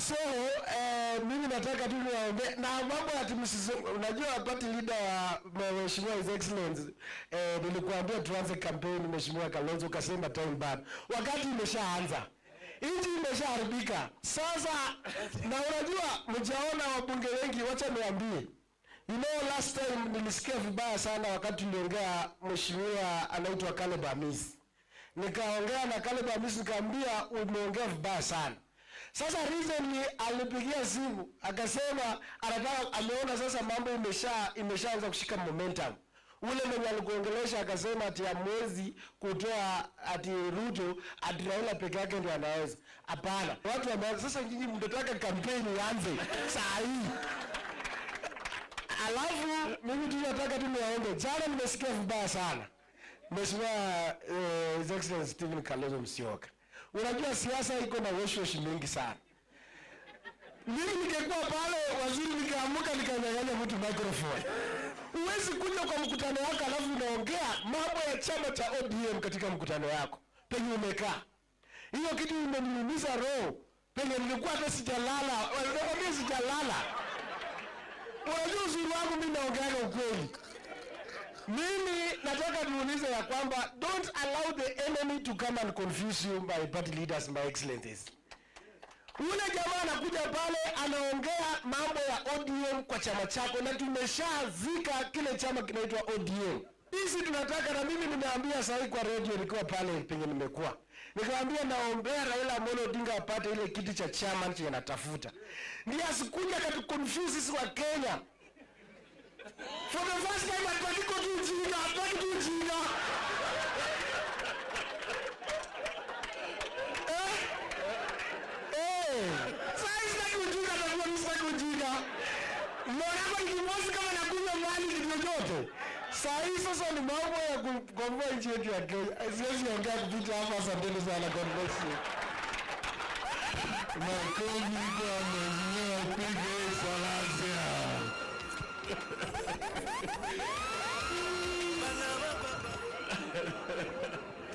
So mimi nataka tu niwaombe na mambo ya unajua party leader wa Mheshimiwa His Excellency nilikuambia tuanze campaign Mheshimiwa Kalonzo ukasema time bad. Wakati imeshaanza. Nchi imeshaharibika. Sasa na unajua mjaona wabunge wengi, wacha niambie. You know last time nilisikia vibaya sana wakati niliongea Mheshimiwa anaitwa Caleb Amisi. Nikaongea na Caleb Amisi nikamwambia umeongea vibaya sana. Sasa recently alipigia simu akasema anataka ameona sasa mambo imeshaanza kushika momentum. Ule mwenye alikuongelesha akasema ati hamwezi kutoa ati Ruto ati Raila peke yake ndio anaweza. Hapana. Watu wameanza sasa, nyinyi mnataka campaign ianze saa hii. Alafu mimi tunataka tu niwaombe. Jana nimesikia vibaya sana Mheshimiwa His Excellency Stephen Kalonzo Musyoka. Unajua siasa iko na washwash mingi sana. Mimi ningekuwa pale waziri nikaamuka nikanyang'anya mtu microphone. Uwezi kuja kwa mkutano wako alafu unaongea mambo ya chama cha ODM katika mkutano wako. Penye umekaa. Hiyo kitu imeniumiza roho. Penye nilikuwa hata sijalala. Wanaambia sijalala. Unajua uzuri wangu mimi naongeaga ukweli. Mimi nataka niulize ya kwamba don't allow the enemy to come and confuse you by party leaders, my excellencies. Ule jamaa anakuja pale anaongea mambo ya ODM kwa chama chako na tumeshazika kile chama kinaitwa ODM. Sisi tunataka, na mimi nimeambia sahi kwa radio nilikuwa pale penye nimekuwa. Nikamwambia naombea Raila Amolo Odinga apate ile kiti cha chama chenye anatafuta. Ndiye asikuja katu confuse sisi wa Kenya. For the first time ataki kujinga, ataki kujinga. Sasa kujinga na kuonisa kujinga. Mbona kwa kimosi kama nakunywa mali kidogo. Sasa ni mambo ya kukomboa nchi yetu ya Kenya. Siwezi ongea kupita hapa. Asanteni sana, God bless you. Makofi kwa Mheshimiwa Spika Salasia.